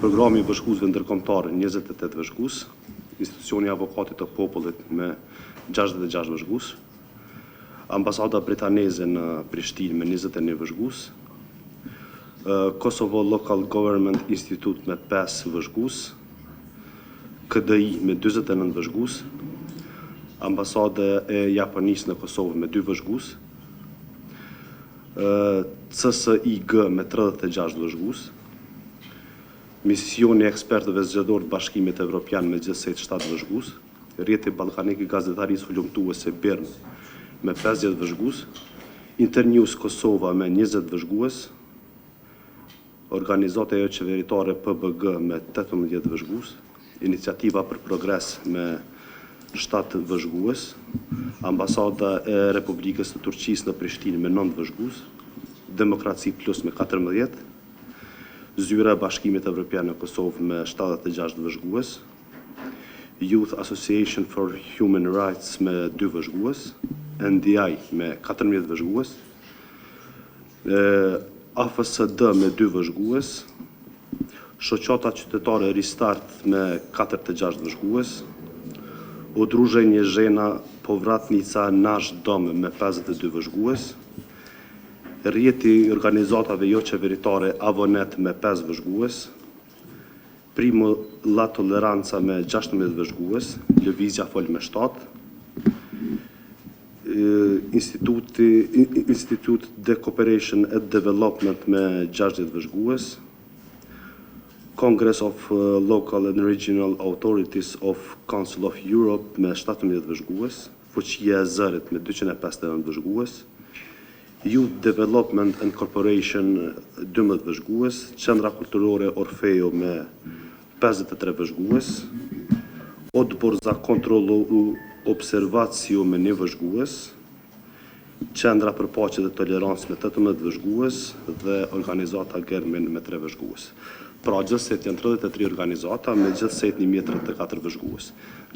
Programi I Vëzhguesve Ndërkombëtar 28 vëzhgues, Institucioni I Avokatit të Popullit me 66 vëzhgues, Ambasada Britaneze në Prishtinë me 21 vëzhgues, Kosovo Local Government Institute me 5 vëzhgues, KDI me 49 vëzhgues, Ambasada e Japonisë në Kosovë me 2 vëzhgues, CSIG me 36 vëzhgues, Misioni I Ekspertëve Zgjedhor të Bashkimit Evropian me gjithsej 7 vëzhgues, Rrjeti Ballkanik I Gazetarisë Hulumtuese BIRN me 50 vëzhgues, Internews Kosova me 20 vëzhgues, Organizata jo qeveritare PBG me 18 vëzhgues, Iniciativa për Progres me 7 vëzhgues, Ambasada e Republikës së Turqisë në Prishtinë me 9 vëzhgues, Demokraci Plus me 14, Zyra e Bashkimit Evropian në Kosovë me 76 vëzhgues, Youth Association for Human Rights me 2 vëzhgues, NDI me 14 vëzhgues, AFSD me 2 vëzhgues, Shoqata Qytetare Restart me 46 vëzhgues, Udruženje Žena Povratnica Naš Dom me 52 vëzhgues, Rrjeti Organizatave jo qeveritare Avonet me 5 vëzhgues, Primo La Toleranza me 16 vëzhgues, Lëvizja Fol me 7, Institute de Cooperation and Development me 60 vëzhgues, Congress of Local and Regional Authorities of Council of Europe me 17 vëzhgues, Fuqia e Zërit me 259 vëzhgues, Youth Development and Corporation 12 vëzhgues, Qendra Kulturore Orfeo me 53 vëzhgues, Odbor za kontrollu observacijo me 1 vëzhgues, Qendra për Paqe dhe Tolerancë me 18 vëzhgues dhe Organizata Germin me 3 vëzhgues. Pra gjithsejt janë 33 organizata me gjithsejt 1034 vëzhgues.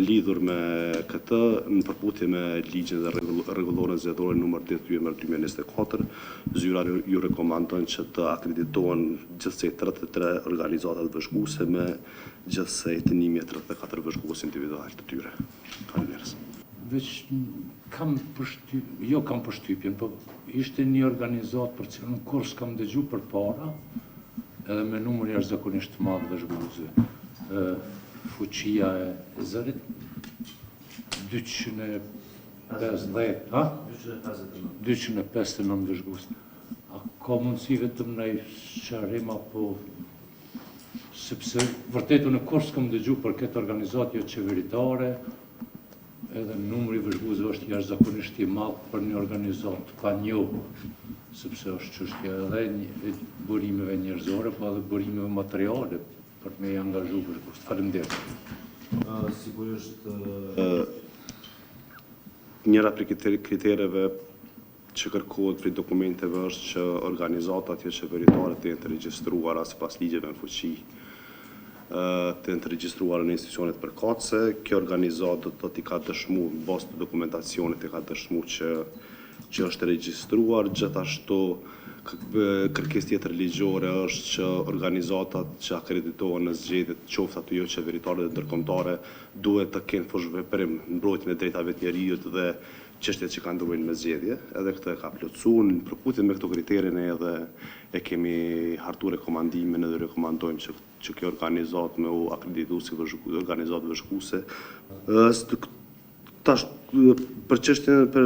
Lidhur me këtë, në përputhje me ligjin dhe rregulloren zgjedhore numër 82/2024, zyra ju rekomandon që të akreditohen gjithsej 33 organizatat vëzhguese me gjithsej 1034 vëzhgues individual të tyre. Faleminderit. Veç kam përshtypjen, po ishte një organizat për cilën kur s'kam dëgju për para, edhe me numër jashtëzakonisht të madh vëzhguesve. Fuqia e Zërit 259 vëzhgues. A ka mundësi vetëm në sqarim apo sepse vërtet unë kur s'kam dëgju për këtë organizatë jo qeveritare, edhe numri vëzhguesve është jashtëzakonisht I madh për një organizatë pa njohur, sepse është çështja edhe burimeve njerëzore, po edhe burimeve materiale për me I angazhu vëzhgues. Faleminderit. Sigurisht Njëra prej kritereve që kërkohet prej dokumenteve është që organizatat jo qeveritare të jenë të regjistruara sipas ligjeve në fuqi, të jenë të regjistruara në institucionet përkatëse. Kjo organizatë do t'i ka dëshmu, në bazë të dokumentacionit i ka dëshmu që është regjistruar, gjithashtu kërkesë tjetër ligjore është që organizatat që akreditohen në zgjedhjet, qoftë ato jo qeveritare dhe ndërkombëtare, duhet të kenë fushëveprim në mbrojtjen e drejtave të njerëzit dhe çështjet që kanë të bëjnë me zgjedhje. Edhe këtë e ka plotësuar. Në përputhje me këto kritere ne edhe e kemi hartuar rekomandimin edhe rekomandojmë që kjo organizatë me u akreditu si organizatë vëzhguese. Tash për çështjen për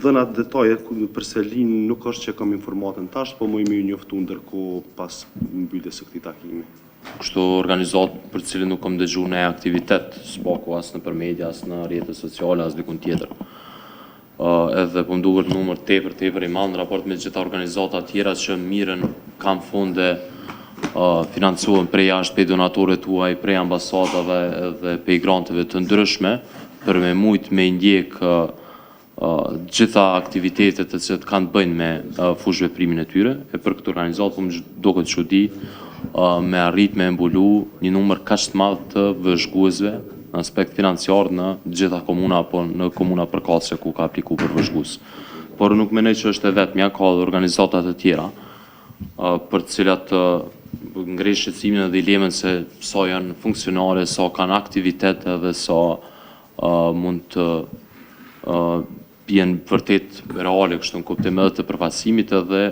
dhënat detaje për Selin nuk është që kam informatën tash, po më I njoftu ndërkohë pas mbylljes së këtij takimi. Kështu organizatë për cilën nuk kam dëgju në aktivitet, s'paku as në për media, as në rrjetet sociale, as dikun tjetër. Edhe po mduket numër tepër I madh në raport me gjitha organizata tjera që mirën kanë fonde financuar prej jashtë, prej donatorëve tuaj, prej ambasadave dhe prej granteve të ndryshme, për me mujt me ndjek gjitha aktivitetet të cilat kanë të bëjnë me fushëveprimin e tyre, e për këtë organizatë po më duket çudi me arrit me mbulu një numër kaq të madh të vëzhguesve në aspekt financiar në gjitha komuna apo në komuna përkatëse ku ka aplikuar për vëzhgues. Por nuk mendoj që është e vetmja, ka edhe organizata të tjera për të cilat ngresh shqetësimin dhe dilemën se sa janë funksionale, sa kanë aktivitet dhe sa mund të jenë vërtet reale kështu në kuptim edhe të përfaqësimit edhe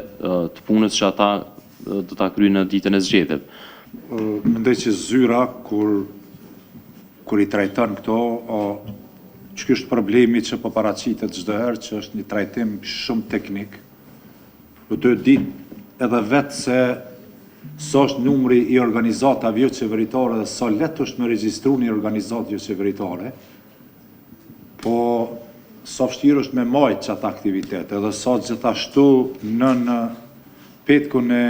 të punës që ata do ta kryejnë në ditën e zgjedhjeve. Mendoj që zyra kur i trajton këto, që është problemi që po paraqitet çdo herë, që është një trajtim shumë teknik. Do të ditë edhe vetë se sa është numri i organizatave jo qeveritare dhe sa letë është me regjistru një organizatë jo qeveritare, po sa vështirë është me majtë qatë aktivitet, edhe sa gjithashtu në petkun e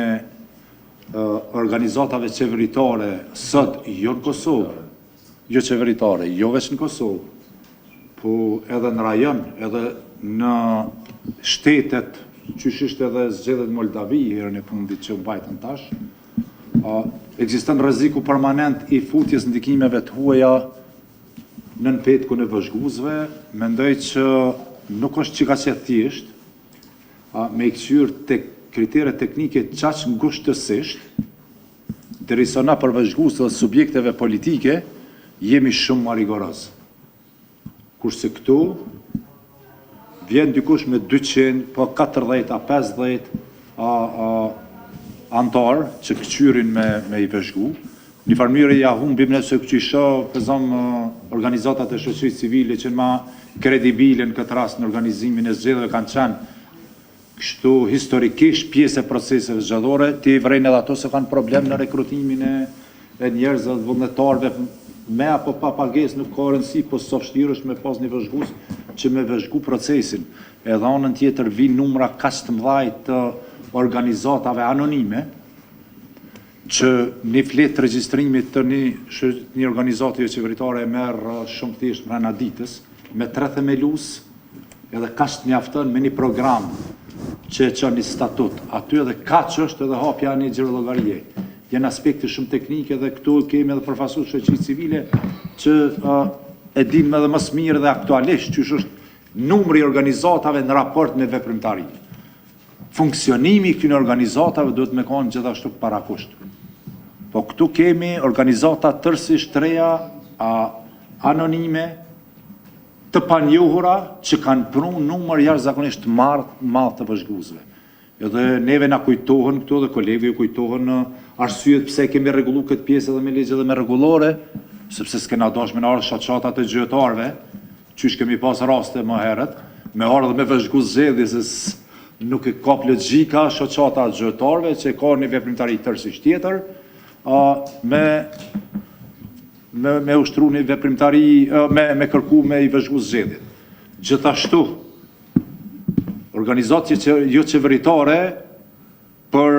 organizatave qeveritare sot jo në Kosovë, jo qeveritare, jo veç në Kosovë, po edhe në rajon, edhe në shtetet, qysh ishte edhe zgjedhjet Moldavi herën e fundit që u mbajtën tash, ekziston rreziku permanent i futjes ndikimeve të huaja në petkun e vëzhguesve. Mendoj që nuk është që ka qenë thjesht me i kthyer tek kriteret teknike qaq ngushtësisht, derisa na për vëzhgues dhe subjekteve politike jemi shumë më rigoroz. Kurse këtu vjen dikush me 200, po 40 a 50 antar që këqyrin me i vëzhgu. Një farmyre ja humbim nëse këqysha pëzom organizatat e shoqërisë civile që ma kredibile në këtë rast në organizimin e zgjedhjeve kanë qenë kështu historikisht pjesë e proceseve zgjedhore, ti vrejnë edhe ato se kanë problem në rekrutimin e njerëzve dhe vullnetarëve me apo pa pagesë nuk ka rëndësi, po sa vështirë është me pas një vëzhgues që me vëzhgu procesin. Edhe anën tjetër vinë numra kaq të mëdha të organizatave anonime që një fletë regjistrimit të një organizatë jo qeveritare e merr shumë thjesht brenda ditës me 3 themelus, edhe kaq të mjafton me një program që e çon një statut. Aty edhe kaq është edhe hapja një xhirollogarie. Janë aspekte shumë teknike dhe këtu kemi edhe përfaqësues shoqërisë civile që e dinë edhe më së miri dhe aktualisht që është numri i organizatave në raport me veprimtarinë. Funksionimi i këtyre organizatave duhet me qenë gjithashtu parakusht. Po këtu kemi organizata tërësisht të reja, anonime, të panjohura që kanë prunë numër jashtëzakonisht të madh të vëzhguesve. Edhe neve na kujtohen këtu dhe kolegëve ju kujtohen arsyet pse kemi rregulluar këtë pjesë edhe me ligje dhe me rregullore, sepse s'kena dashur me ardh shoqatat e gjyqtarëve, qysh kemi pas raste më herët, me ardh me vëzhgues zgjedhje se nuk e ka logjika shoqata e gjyqtarëve që ka një veprimtari tërësisht tjetër, me ushtru një veprimtari, me kërku me i vëzhgu zgjedhjet. Gjithashtu, organizacije jo qeveritare për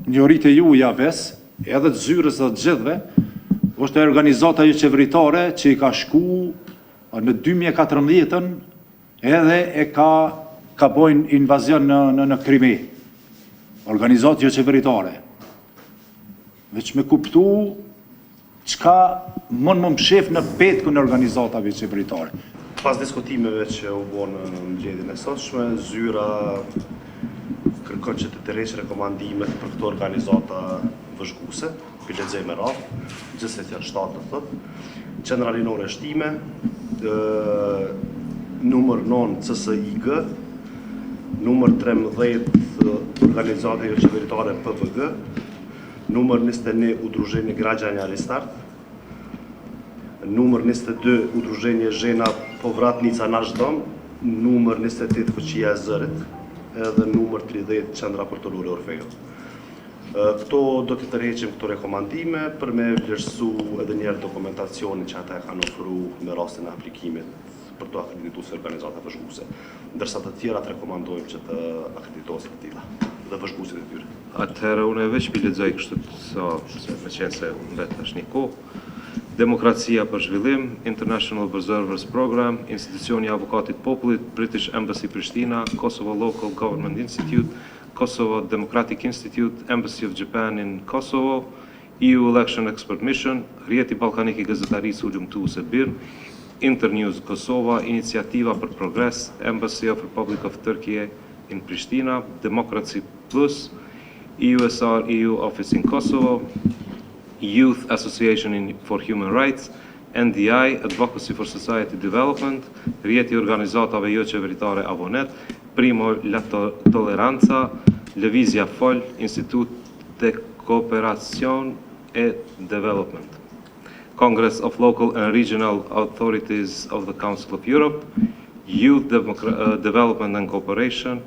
njohuritë e juaja edhe të zyrës dhe të gjithëve, është e organizata jo qeveritare që i ka shku në 2014 edhe e ka bojnë invazion në Krimi. Organizatë jo qeveritare. Veç me kuptu çka mund më mshef në petkun e organizatave qeveritare. Pas diskutimeve që u bën në mbledhjen e sotshme, zyra kërkon që të tërheqë rekomandimet për këto organizata vëzhguese, pi lexoj me radhë, gjithsesi janë 7 të thotë. Qendra Rinore Shtime, numër 9 CSIG, numër 13 organizate jo qeveritare PVG, numër 21 Udruženje Građana Restart, numër 22 Udruženje Žena Povratnica Naš Dom, numër 28 Fuqia e Zërit, edhe numër 30 Qendra për të lule Orfeo. Këto do të tërheqim këto rekomandime për me vlerësu edhe njerë dokumentacionin që ata e kanë ofru me rastin e aplikimit për të akredituar organizata vëzhguese, ndërsa të tjerat rekomandojmë që të akreditohen të tilla dhe vëzhguesit e tyre. Atëherë unë veç pi lexoj kështu se me qenë se mbet tash një kohë. Demokracia për zhvillim, International Observers Program, Institucioni i Avokatit Popullit, British Embassy Prishtina, Kosovo Local Government Institute, Kosovo Democratic Institute, Embassy of Japan in Kosovo, EU Election Expert Mission, Rjeti Ballkanik i Gazetarisë Hulumtuese BIRN, Internews Kosova, Iniciativa për Progres, Embassy of Republic of Turkey in Prishtina, Democracy Plus, EUSR EU Office in Kosovo, Youth Association for Human Rights, NDI, Advocacy for Society Development, rjeti organizatave jo qeveritare Avonet, Primo La Toleranza, Lëvizja Fol, Institut de Cooperacion e Development, Congress of Local and Regional Authorities of the Council of Europe, Youth Development and Cooperation,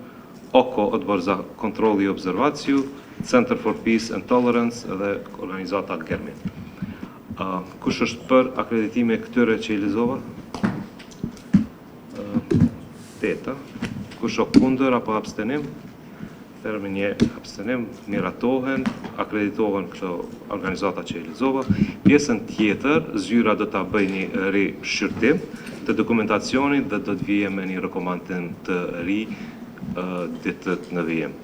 OCO, Odbor za Kontroll i Observaciju, Center for Peace and Tolerance dhe organizata Germin. Kush është për akreditime këtyre që i lexova? 8. Kush është kundër apo abstenim? Termin je abstenim, miratohen, akreditohen këto organizata që i lexova. Pjesën tjetër, zyra do ta bëjë një rishqyrtim të dokumentacionit dhe do të vijë me një rekomandim të ri ditët në vijim.